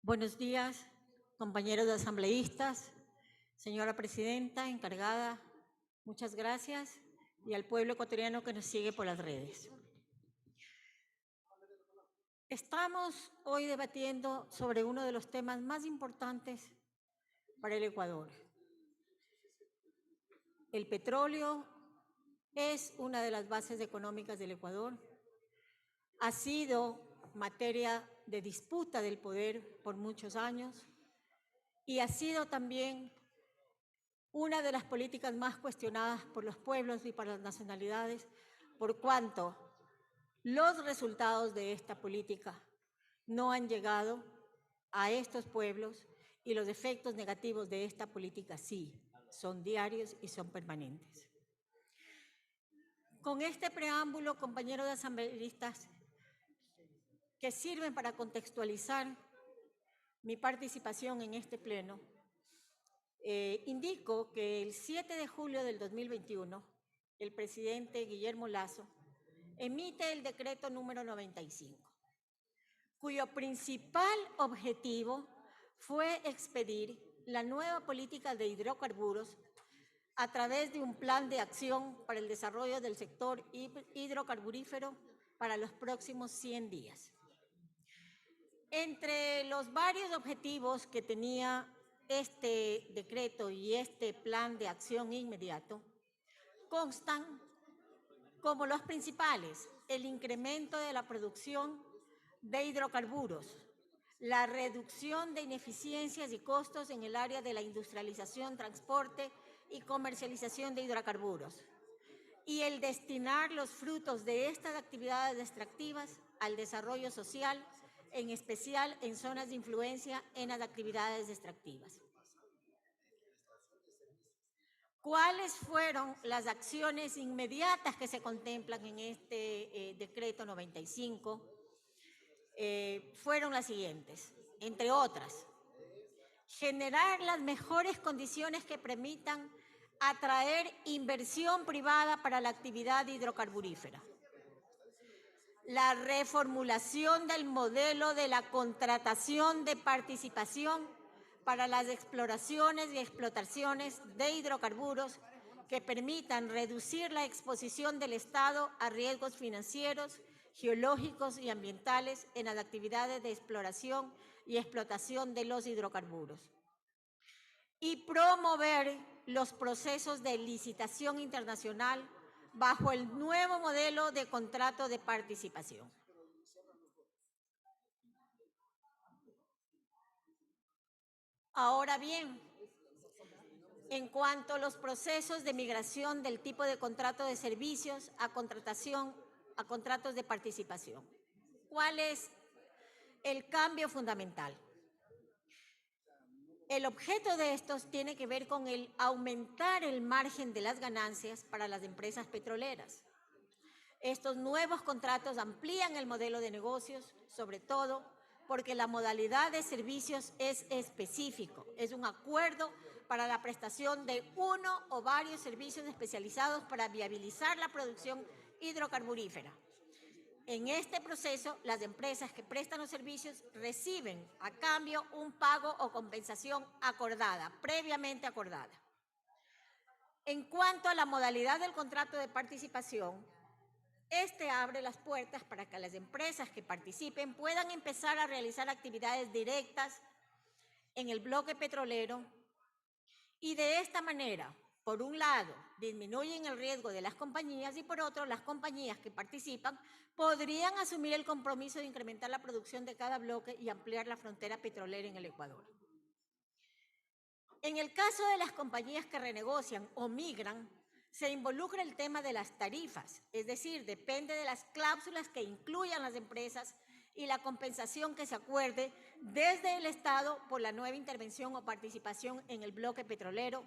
Buenos días, compañeros asambleístas, señora presidenta, encargada, muchas gracias, y al pueblo ecuatoriano que nos sigue por las redes. Estamos hoy debatiendo sobre uno de los temas más importantes para el Ecuador. El petróleo es una de las bases económicas del Ecuador. Ha sido materia de disputa del poder por muchos años y ha sido también una de las políticas más cuestionadas por los pueblos y por las nacionalidades, por cuanto los resultados de esta política no han llegado a estos pueblos y los efectos negativos de esta política sí, son diarios y son permanentes. Con este preámbulo, compañeros asambleístas, que sirven para contextualizar mi participación en este pleno, indico que el 7 de julio del 2021, el presidente Guillermo Lasso emite el decreto número 95, cuyo principal objetivo fue expedir la nueva política de hidrocarburos a través de un plan de acción para el desarrollo del sector hidrocarburífero para los próximos 100 días. Entre los varios objetivos que tenía este decreto y este plan de acción inmediato, constan como los principales: el incremento de la producción de hidrocarburos, la reducción de ineficiencias y costos en el área de la industrialización, transporte y comercialización de hidrocarburos, y el destinar los frutos de estas actividades extractivas al desarrollo social, en especial en zonas de influencia en las actividades extractivas. ¿Cuáles fueron las acciones inmediatas que se contemplan en este decreto 95? Fueron las siguientes, entre otras: generar las mejores condiciones que permitan atraer inversión privada para la actividad hidrocarburífera, la reformulación del modelo de la contratación de participación para las exploraciones y explotaciones de hidrocarburos que permitan reducir la exposición del Estado a riesgos financieros, geológicos y ambientales en las actividades de exploración y explotación de los hidrocarburos. Y promover los procesos de licitación internacional bajo el nuevo modelo de contrato de participación. Ahora bien, en cuanto a los procesos de migración del tipo de contrato de servicios a contratación, a contratos de participación, ¿cuál es el cambio fundamental? El objeto de estos tiene que ver con el aumentar el margen de las ganancias para las empresas petroleras. Estos nuevos contratos amplían el modelo de negocios, sobre todo porque la modalidad de servicios es específico, es un acuerdo para la prestación de uno o varios servicios especializados para viabilizar la producción hidrocarburífera. En este proceso, las empresas que prestan los servicios reciben a cambio un pago o compensación acordada, previamente acordada. En cuanto a la modalidad del contrato de participación, este abre las puertas para que las empresas que participen puedan empezar a realizar actividades directas en el bloque petrolero y de esta manera, por un lado, disminuyen el riesgo de las compañías y por otro, las compañías que participan podrían asumir el compromiso de incrementar la producción de cada bloque y ampliar la frontera petrolera en el Ecuador. En el caso de las compañías que renegocian o migran, se involucra el tema de las tarifas, es decir, depende de las cláusulas que incluyan las empresas y la compensación que se acuerde desde el Estado por la nueva intervención o participación en el bloque petrolero,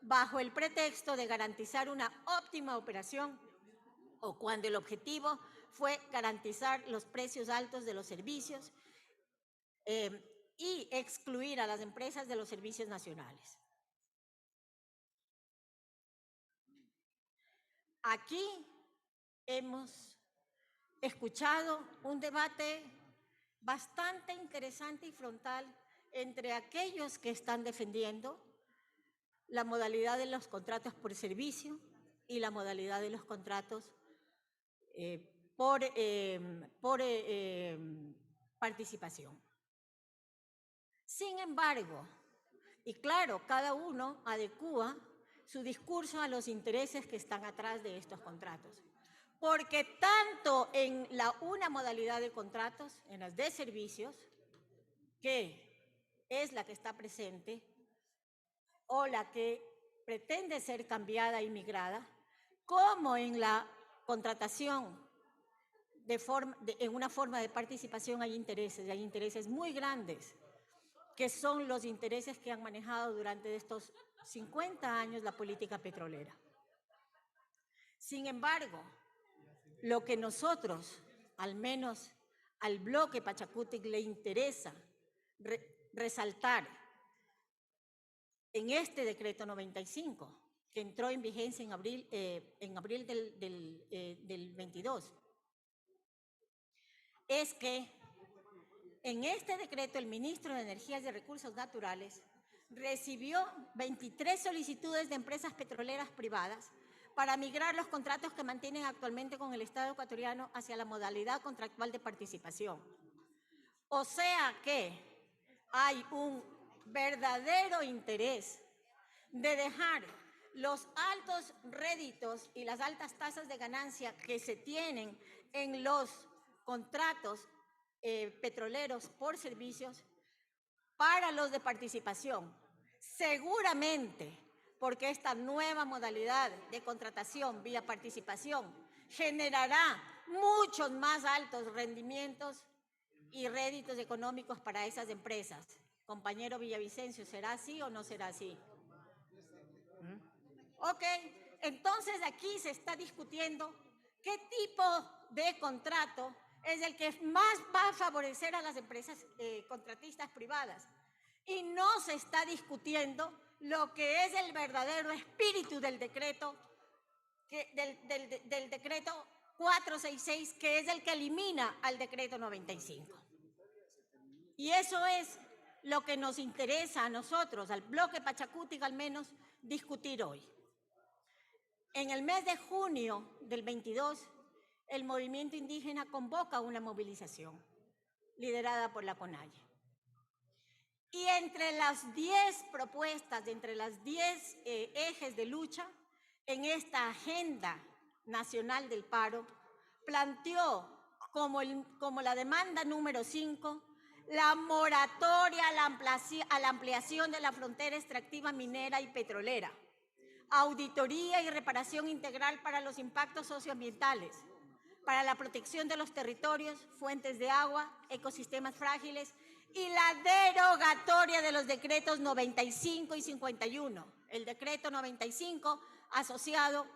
bajo el pretexto de garantizar una óptima operación o cuando el objetivo fue garantizar los precios altos de los servicios y excluir a las empresas de los servicios nacionales. Aquí hemos escuchado un debate bastante interesante y frontal entre aquellos que están defendiendo la modalidad de los contratos por servicio y la modalidad de los contratos por participación. Sin embargo, y claro, cada uno adecúa su discurso a los intereses que están atrás de estos contratos. Porque tanto en una modalidad de contratos, en las de servicios, que es la que está presente, o la que pretende ser cambiada y migrada, como en la contratación en una forma de participación hay intereses muy grandes, que son los intereses que han manejado durante estos 50 años la política petrolera. Sin embargo, lo que nosotros, al menos al bloque Pachacútec, le interesa resaltar en este decreto 95, que entró en vigencia en abril del 22, es que en este decreto el ministro de Energías y Recursos Naturales recibió 23 solicitudes de empresas petroleras privadas para migrar los contratos que mantienen actualmente con el Estado ecuatoriano hacia la modalidad contractual de participación. O sea que hay un verdadero interés de dejar los altos réditos y las altas tasas de ganancia que se tienen en los contratos petroleros por servicios para los de participación. Seguramente porque esta nueva modalidad de contratación vía participación generará muchos más altos rendimientos y réditos económicos para esas empresas. Compañero Villavicencio, ¿será así o no será así? Ok, entonces aquí se está discutiendo qué tipo de contrato es el que más va a favorecer a las empresas contratistas privadas. Y no se está discutiendo lo que es el verdadero espíritu del decreto, del decreto 466, que es el que elimina al decreto 95. Y eso es lo que nos interesa a nosotros, al bloque Pachacútec al menos, discutir hoy. En el mes de junio del 22, el movimiento indígena convoca una movilización liderada por la CONAIE. Y entre las 10 propuestas, entre las 10 ejes de lucha, en esta agenda nacional del paro, planteó como la demanda número 5, la moratoria a la ampliación de la frontera extractiva minera y petrolera, auditoría y reparación integral para los impactos socioambientales, para la protección de los territorios, fuentes de agua, ecosistemas frágiles y la derogatoria de los decretos 95 y 51. El decreto 95 asociado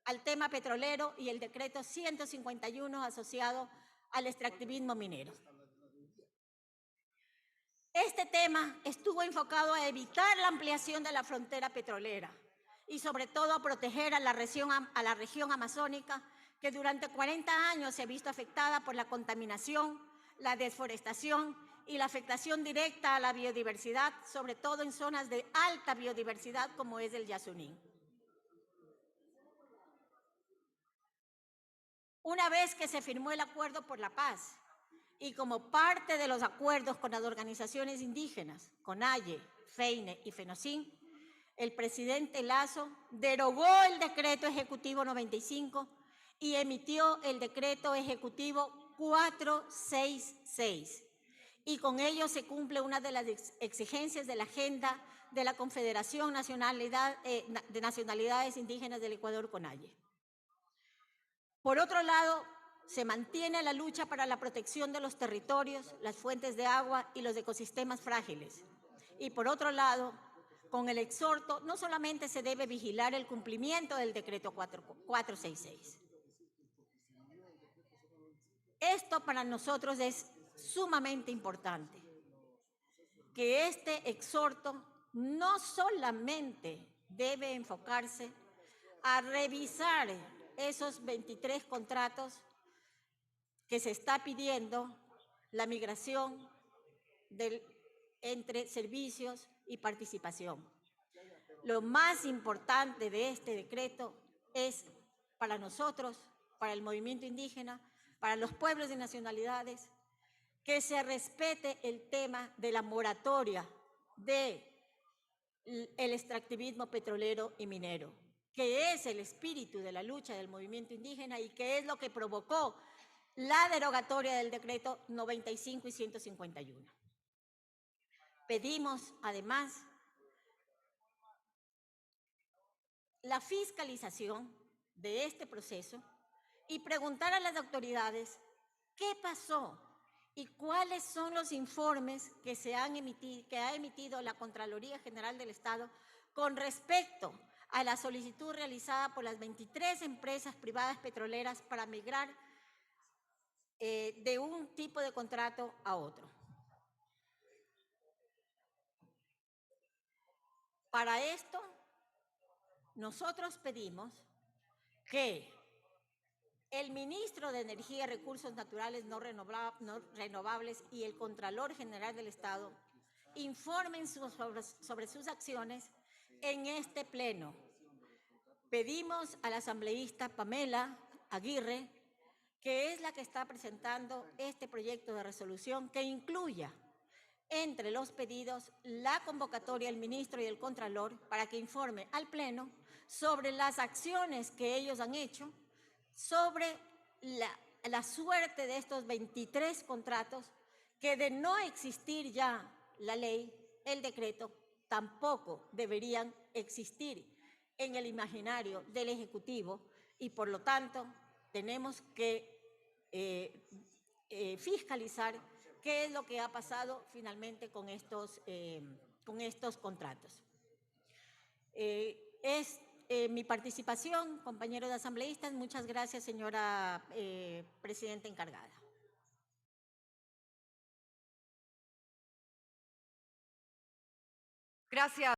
al tema petrolero y el decreto 151 asociado al extractivismo minero. Este tema estuvo enfocado a evitar la ampliación de la frontera petrolera y sobre todo a proteger a la región amazónica, que durante 40 años se ha visto afectada por la contaminación, la deforestación y la afectación directa a la biodiversidad, sobre todo en zonas de alta biodiversidad como es el Yasuní. Una vez que se firmó el Acuerdo por la Paz y como parte de los acuerdos con las organizaciones indígenas, CONAIE, FEINE y FENOCIN, el presidente Lasso derogó el decreto ejecutivo 95 y emitió el decreto ejecutivo 466. Y con ello se cumple una de las exigencias de la agenda de la Confederación de Nacionalidades Indígenas del Ecuador, CONAIE. Por otro lado, se mantiene la lucha para la protección de los territorios, las fuentes de agua y los ecosistemas frágiles. Y por otro lado, con el exhorto, no solamente se debe vigilar el cumplimiento del decreto 466. Esto para nosotros es sumamente importante, que este exhorto no solamente debe enfocarse a revisar esos 23 contratos que se está pidiendo la migración entre servicios y participación. Lo más importante de este decreto es para nosotros, para el movimiento indígena, para los pueblos y nacionalidades, que se respete el tema de la moratoria del extractivismo petrolero y minero, que es el espíritu de la lucha del movimiento indígena y que es lo que provocó la derogatoria del decreto 95 y 151. Pedimos, además, la fiscalización de este proceso y preguntar a las autoridades qué pasó y cuáles son los informes que ha emitido la Contraloría General del Estado con respecto a la solicitud realizada por las 23 empresas privadas petroleras para migrar de un tipo de contrato a otro. Para esto, nosotros pedimos que el ministro de Energía y Recursos Naturales no renovables y el Contralor General del Estado informen sobre sus acciones en este pleno. Pedimos a la asambleísta Pamela Aguirre, que es la que está presentando este proyecto de resolución, que incluya entre los pedidos la convocatoria del ministro y el Contralor para que informe al Pleno sobre las acciones que ellos han hecho, sobre la suerte de estos 23 contratos que, de no existir ya la ley, el decreto, tampoco deberían existir en el imaginario del Ejecutivo y, por lo tanto, tenemos que fiscalizar qué es lo que ha pasado finalmente con estos contratos. Mi participación, compañeros asambleístas. Muchas gracias, señora presidenta encargada. Gracias.